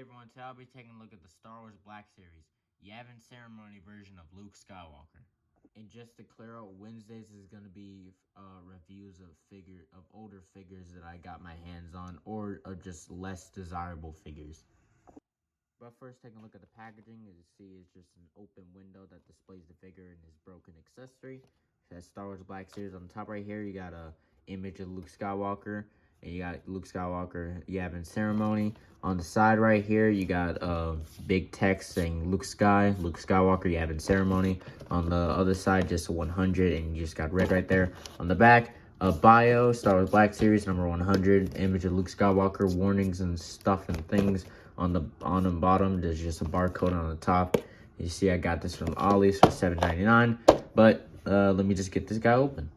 Hey everyone, today I'll be taking a look at the Star Wars Black Series, Yavin ceremony version of Luke Skywalker. And just to clear out, Wednesdays is gonna be reviews of older figures that I got my hands on, or just less desirable figures. But first, taking a look at the packaging, as you see, it's just an open window that displays the figure and his broken accessory. It has Star Wars Black Series on the top right here. You got a image of Luke Skywalker, and you got Luke Skywalker Yavin ceremony. On the side right here, you got big text saying Luke Skywalker Yavin ceremony. On the other side, just 100, and you just got red right there. On the back, a bio, Star Wars Black Series number 100, image of Luke Skywalker, warnings and stuff and things. On the bottom, there's just a barcode on the top. You see, I got this from Ollie's for $7.99. But let me just get this guy open.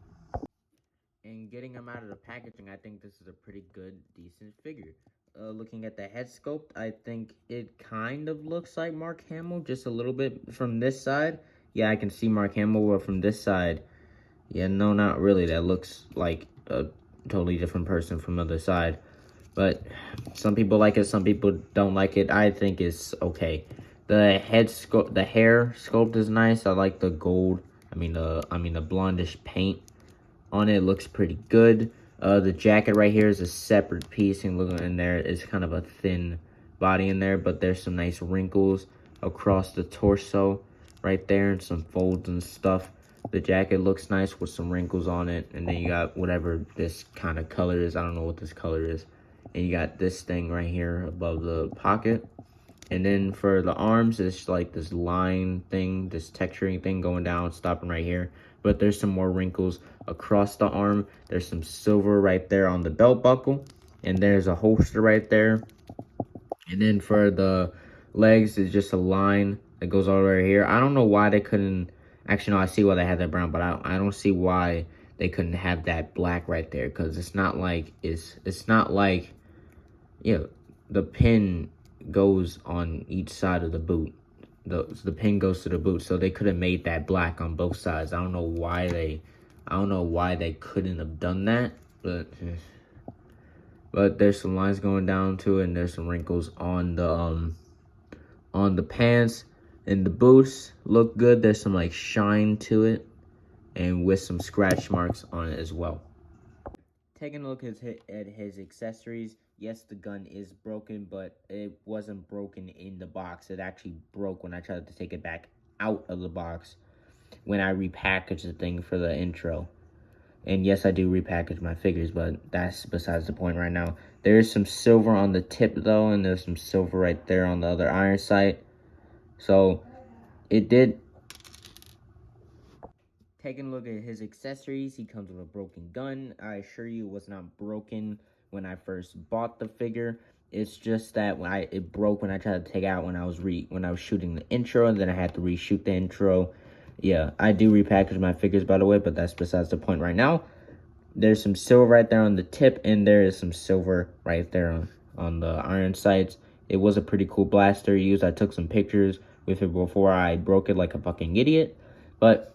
And getting him out of the packaging, I think this is a pretty good, decent figure. Looking at the head sculpt, I think it kind of looks like Mark Hamill, just a little bit from this side. Yeah, I can see Mark Hamill, but from this side, yeah, no, not really. That looks like a totally different person from the other side. But some people like it, some people don't like it. I think it's okay. The hair sculpt is nice. I like the gold. I mean the blondish paint on it looks pretty good. The jacket right here is a separate piece, and looking in there is kind of a thin body in there, but there's some nice wrinkles across the torso right there, and some folds and stuff. The jacket looks nice with some wrinkles on it, and then you got whatever this kind of color is. I don't know what this color is. And you got this thing right here above the pocket. And then for the arms, it's like this line thing, this texturing thing going down, stopping right here. But there's some more wrinkles across the arm. There's some silver right there on the belt buckle. And there's a holster right there. And then for the legs, it's just a line that goes all the way here. I don't know why they couldn't... Actually, no, I see why they had that brown, but I don't see why they couldn't have that black right there. Because it's not like... It's not like... Yeah, the pin goes on each side of the boot. The pin goes to the boot, so they could have made that black on both sides. I don't know why they couldn't have done that, but there's some lines going down to it, and there's some wrinkles on the pants, and the boots look good. There's some like shine to it, and with some scratch marks on it as well. Taking a look at his accessories, yes, the gun is broken, but it wasn't broken in the box. It actually broke when I tried to take it back out of the box when I repackaged the thing for the intro. And yes, I do repackage my figures, but that's besides the point right now. There is some silver on the tip, though, and there's some silver right there on the other iron sight. So, it did... Taking a look at his accessories, he comes with a broken gun. I assure you it was not broken when I first bought the figure. It's just that it broke when I tried to take it out when I was shooting the intro, and then I had to reshoot the intro. Yeah, I do repackage my figures, by the way, but that's besides the point right now. There's some silver right there on the tip, and there is some silver right there on the iron sights. It was a pretty cool blaster used. I took some pictures with it before I broke it like a fucking idiot, but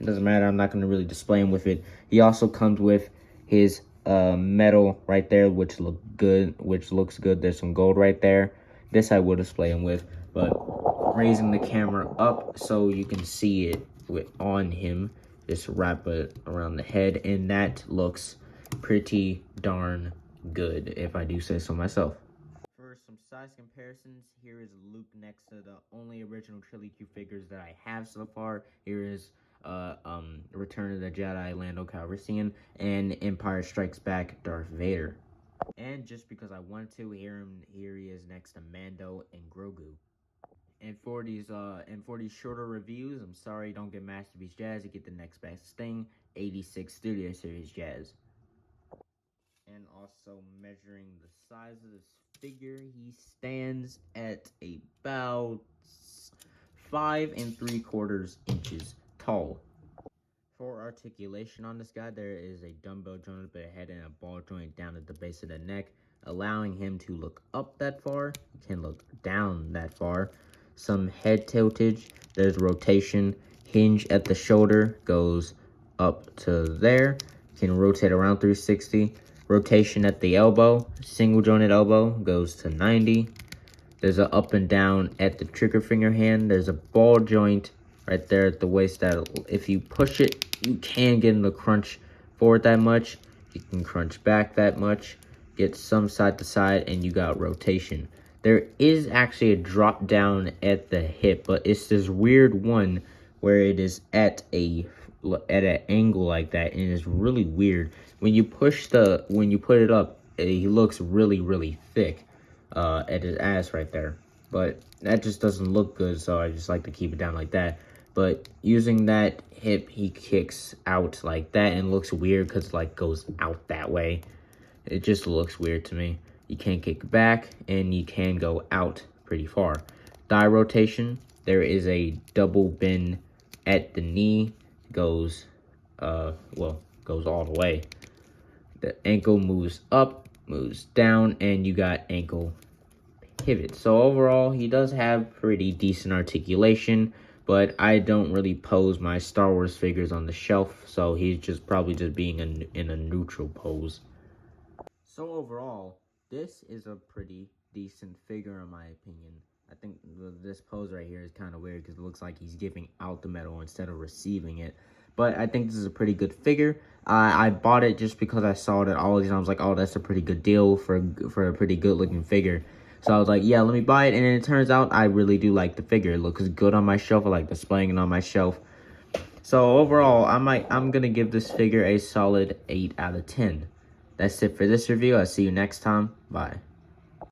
it doesn't matter. I'm not going to really display him with it. He also comes with his medal right there, which looks good. There's some gold right there. This I will display him with, but raising the camera up so you can see it on him. Just wrap it around the head, and that looks pretty darn good, if I do say so myself. For some size comparisons, here is Luke next to the only original Trilogy figures that I have so far. Here is Return of the Jedi Lando Calrissian, and Empire Strikes Back Darth Vader. And just because I wanted to, here he is next to Mando and Grogu. And for these shorter reviews, I'm sorry, don't get Masterpiece Jazz. You get the next best thing, 86 Studio Series Jazz. And also measuring the size of this figure, he stands at about 5 3/4 inches tall. For articulation on this guy, there is a dumbbell joint at the head and a ball joint down at the base of the neck, allowing him to look up that far. He can look down that far. Some head tiltage. There's rotation. Hinge at the shoulder goes up to there. Can rotate around 360. Rotation at the elbow. Single jointed elbow goes to 90. There's a up and down at the trigger finger hand. There's a ball joint right there at the waist that if you push it, you can get in the crunch forward that much. You can crunch back that much, get some side to side, and you got rotation. There is actually a drop down at the hip, but it's this weird one where it is at an angle like that, and it's really weird. When you put it up, he looks really thick at his ass right there. But that just doesn't look good, so I just like to keep it down like that. But using that hip, he kicks out like that, and looks weird because like goes out that way. It just looks weird to me. You can kick back, and you can go out pretty far. Thigh rotation, there is a double bend at the knee, goes all the way. The ankle moves up, moves down, and you got ankle pivot. So overall, he does have pretty decent articulation, but I don't really pose my Star Wars figures on the shelf, so he's just probably just being in a neutral pose. So overall, this is a pretty decent figure in my opinion. I think this pose right here is kind of weird because it looks like he's giving out the medal instead of receiving it. But I think this is a pretty good figure. I bought it just because I saw it at all these, and I was like, oh, that's a pretty good deal for a pretty good looking figure. So I was like, yeah, let me buy it. And it turns out I really do like the figure. It looks good on my shelf. I like displaying it on my shelf. So overall, I'm gonna give this figure a solid 8 out of 10. That's it for this review. I'll see you next time. Bye.